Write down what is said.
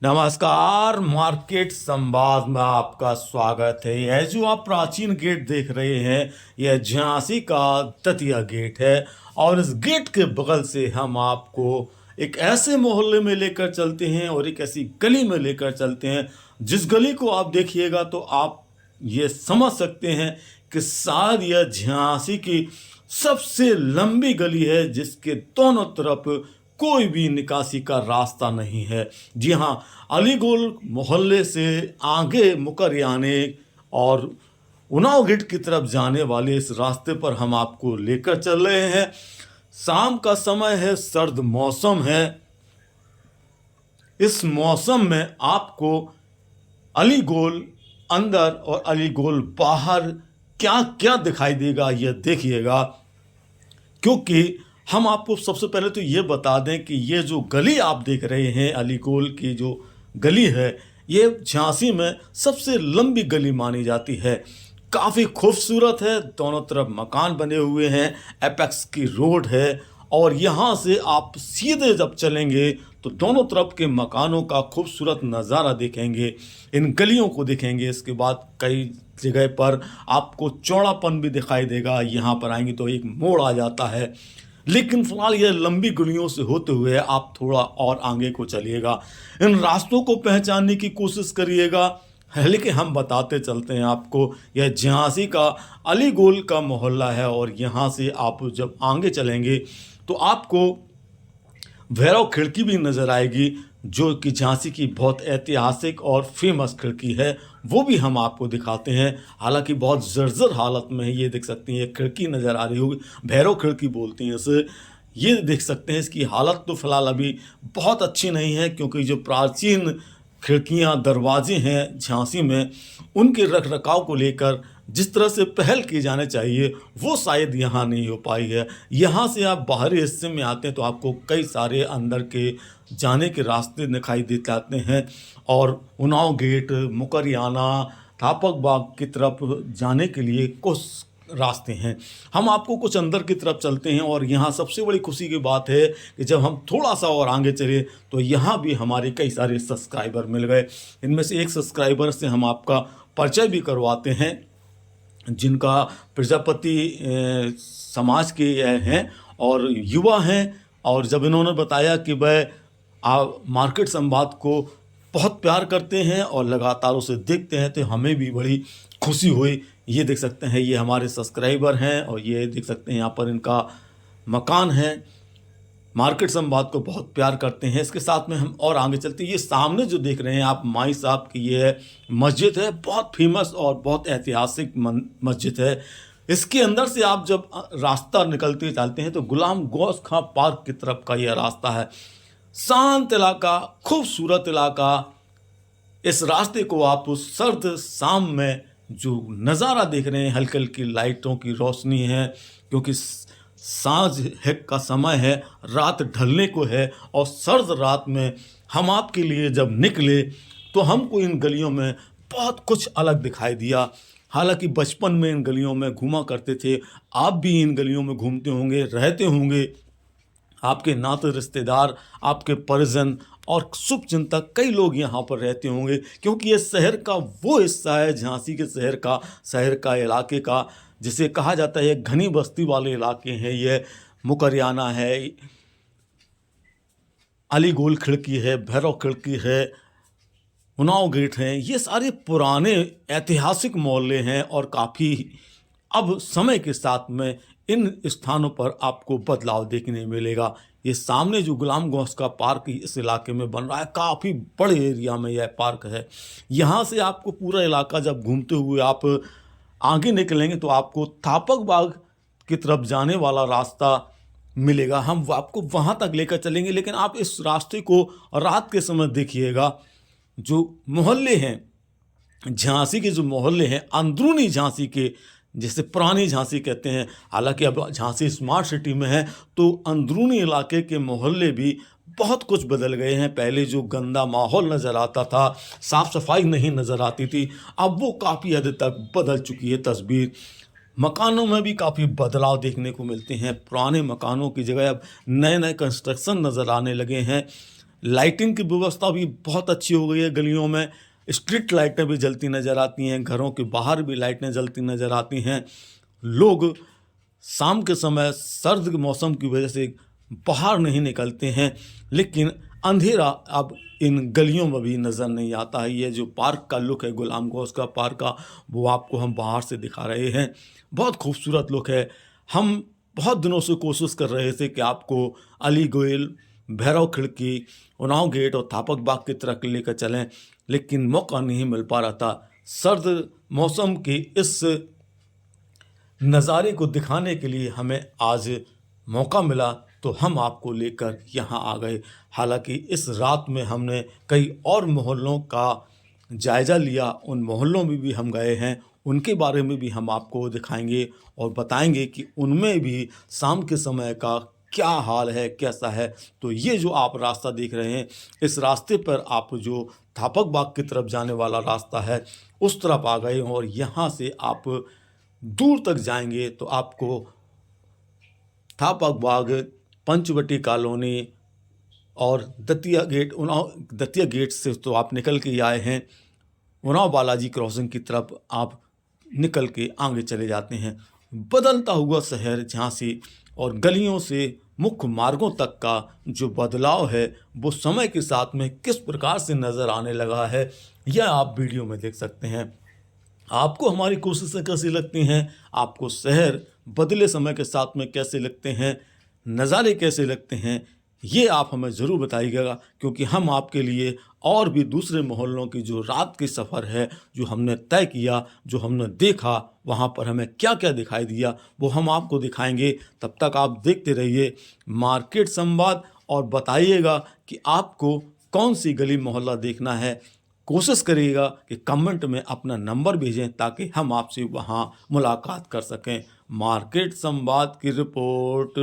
नमस्कार। मार्केट संवाद में आपका स्वागत है। यह जो आप प्राचीन गेट देख रहे हैं, यह झांसी का ततिया गेट है और इस गेट के बगल से हम आपको एक ऐसे मोहल्ले में लेकर चलते हैं और एक ऐसी गली में लेकर चलते हैं जिस गली को आप देखिएगा तो आप ये समझ सकते हैं कि शायद यह झांसी की सबसे लंबी गली है जिसके दोनों तरफ कोई भी निकासी का रास्ता नहीं है। जी हाँ, अलीगोल मोहल्ले से आगे मुकरयाने और उनाव गेट की तरफ जाने वाले इस रास्ते पर हम आपको लेकर चल रहे हैं। शाम का समय है, सर्द मौसम है। इस मौसम में आपको अलीगोल अंदर और अलीगोल बाहर क्या क्या दिखाई देगा यह देखिएगा, क्योंकि हम आपको सबसे पहले तो ये बता दें कि ये जो गली आप देख रहे हैं, अलीगोल की जो गली है, ये झांसी में सबसे लंबी गली मानी जाती है। काफ़ी खूबसूरत है, दोनों तरफ मकान बने हुए हैं, एपेक्स की रोड है और यहाँ से आप सीधे जब चलेंगे तो दोनों तरफ के मकानों का खूबसूरत नज़ारा देखेंगे, इन गलियों को देखेंगे। इसके बाद कई जगह पर आपको चौड़ापन भी दिखाई देगा। यहाँ पर आएंगे तो एक मोड़ आ जाता है, लेकिन फिलहाल यह लंबी गलियों से होते हुए आप थोड़ा और आगे को चलिएगा। इन रास्तों को पहचानने की कोशिश करिएगा। लेकिन हम बताते चलते हैं आपको, यह झांसी का अलीगोल का मोहल्ला है और यहाँ से आप जब आगे चलेंगे तो आपको भैरव खिड़की भी नज़र आएगी, जो कि झांसी की बहुत ऐतिहासिक और फेमस खिड़की है। वो भी हम आपको दिखाते हैं। हालांकि बहुत जर्जर हालत में है, ये देख सकते हैं, ये खिड़की नज़र आ रही होगी, भैरव खिड़की बोलती हैं इसे। ये देख सकते हैं, इसकी हालत तो फिलहाल अभी बहुत अच्छी नहीं है, क्योंकि जो प्राचीन खिड़कियां दरवाजे हैं झांसी में, उनके रख रखाव को लेकर जिस तरह से पहल की जाने चाहिए वो शायद यहाँ नहीं हो पाई है। यहाँ से आप बाहरी हिस्से में आते हैं तो आपको कई सारे अंदर के जाने के रास्ते दिखाई दे जाते हैं और उनाव गेट, मुकरयाना, थापक बाग की तरफ जाने के लिए कुछ रास्ते हैं। हम आपको कुछ अंदर की तरफ चलते हैं और यहाँ सबसे बड़ी खुशी की बात है कि जब हम थोड़ा सा और आगे चले तो यहाँ भी हमारे कई सारे सब्सक्राइबर मिल गए। इनमें से एक सब्सक्राइबर से हम आपका परिचय भी करवाते हैं, जिनका प्रजापति समाज के हैं और युवा हैं। और जब इन्होंने बताया कि वह मार्केट संवाद को बहुत प्यार करते हैं और लगातार उसे देखते हैं, तो हमें भी बड़ी खुशी हुई। ये देख सकते हैं, ये हमारे सब्सक्राइबर हैं और ये देख सकते हैं यहाँ पर इनका मकान है। मार्केट संवाद को बहुत प्यार करते हैं। इसके साथ में हम और आगे चलते हैं। ये सामने जो देख रहे हैं आप, माई साहब की ये मस्जिद है, बहुत फेमस और बहुत ऐतिहासिक मस्जिद है। इसके अंदर से आप जब रास्ता निकलते चलते हैं तो गुलाम गौस खां पार्क की तरफ का यह रास्ता है। शांत इलाका, खूबसूरत इलाका। इस रास्ते को आप उस सर्द शाम में जो नज़ारा देख रहे हैं, हल्की हल्की लाइटों की रोशनी है, क्योंकि सांझ है का समय है, रात ढलने को है और सर्द रात में हम आपके लिए जब निकले तो हमको इन गलियों में बहुत कुछ अलग दिखाई दिया। हालांकि बचपन में इन गलियों में घूमा करते थे, आप भी इन गलियों में घूमते होंगे, रहते होंगे। आपके नाते रिश्तेदार, आपके परिजन और शुभचिंतक कई लोग यहाँ पर रहते होंगे, क्योंकि ये शहर का वो हिस्सा है, झांसी के शहर का इलाके का, जिसे कहा जाता है घनी बस्ती वाले इलाके हैं। ये मुकरयाना है, अलीगोल खिड़की है, भैरव खिड़की है, उनाव गेट हैं। ये सारे पुराने ऐतिहासिक मोहल्ले हैं और काफ़ी अब समय के साथ में इन स्थानों पर आपको बदलाव देखने मिलेगा। ये सामने जो गुलाम गौस का पार्क इस इलाके में बन रहा है, काफ़ी बड़े एरिया में यह पार्क है। यहाँ से आपको पूरा इलाका जब घूमते हुए आप आगे निकलेंगे तो आपको थापक बाग की तरफ जाने वाला रास्ता मिलेगा। हम आपको वहाँ तक लेकर चलेंगे, लेकिन आप इस रास्ते को रात के समय देखिएगा। जो मोहल्ले हैं झांसी के, जो मोहल्ले हैं अंदरूनी झांसी के, जिसे पुरानी झांसी कहते हैं, हालांकि अब झांसी स्मार्ट सिटी में है, तो अंदरूनी इलाके के मोहल्ले भी बहुत कुछ बदल गए हैं। पहले जो गंदा माहौल नज़र आता था, साफ़ सफाई नहीं नज़र आती थी, अब वो काफ़ी हद तक बदल चुकी है तस्वीर। मकानों में भी काफ़ी बदलाव देखने को मिलते हैं। पुराने मकानों की जगह अब नए नए कंस्ट्रक्शन नज़र आने लगे हैं। लाइटिंग की व्यवस्था भी बहुत अच्छी हो गई है गलियों में। स्ट्रीट लाइटें भी जलती नज़र आती हैं, घरों के बाहर भी लाइटें जलती नज़र आती हैं। लोग शाम के समय सर्द के मौसम की वजह से बाहर नहीं निकलते हैं, लेकिन अंधेरा अब इन गलियों में भी नज़र नहीं आता है। ये जो पार्क का लुक है, गुलाम गौस का पार्क का, वो आपको हम बाहर से दिखा रहे हैं। बहुत खूबसूरत लुक है। हम बहुत दिनों से कोशिश कर रहे थे कि आपको अली गोयल, भैरव खिड़की, उन्नाव गेट और थापक बाग की तरफ लेकर चलें, लेकिन मौका नहीं मिल पा रहा था। सर्द मौसम की इस नज़ारे को दिखाने के लिए हमें आज मौका मिला, तो हम आपको लेकर यहाँ आ गए। हालांकि इस रात में हमने कई और मोहल्लों का जायज़ा लिया, उन मोहल्लों में भी हम गए हैं, उनके बारे में भी हम आपको दिखाएंगे और बताएंगे कि उनमें भी शाम के समय का क्या हाल है, कैसा है। तो ये जो आप रास्ता देख रहे हैं, इस रास्ते पर आप जो थापक बाग की तरफ जाने वाला रास्ता है, उस तरफ आ गए और यहाँ से आप दूर तक जाएंगे तो आपको थापक बाग, पंचवटी कॉलोनी और दतिया गेट से तो आप निकल के आए हैं, उन्नाव बालाजी क्रॉसिंग की तरफ आप निकल के आगे चले जाते हैं। बदलता हुआ शहर झांसी और गलियों से मुख्य मार्गों तक का जो बदलाव है, वो समय के साथ में किस प्रकार से नज़र आने लगा है, यह आप वीडियो में देख सकते हैं। आपको हमारी कोशिशें कैसी लगती हैं, आपको शहर बदले समय के साथ में कैसे लगते हैं, नज़ारे कैसे लगते हैं, ये आप हमें ज़रूर बताइएगा, क्योंकि हम आपके लिए और भी दूसरे मोहल्लों की जो रात की सफ़र है, जो हमने तय किया, जो हमने देखा, वहाँ पर हमें क्या क्या दिखाई दिया, वो हम आपको दिखाएंगे। तब तक आप देखते रहिए मार्केट संवाद और बताइएगा कि आपको कौन सी गली मोहल्ला देखना है। कोशिश करिएगा कि कमेंट में अपना नंबर भेजें ताकि हम आपसे वहाँ मुलाकात कर सकें। मार्केट संवाद की रिपोर्ट।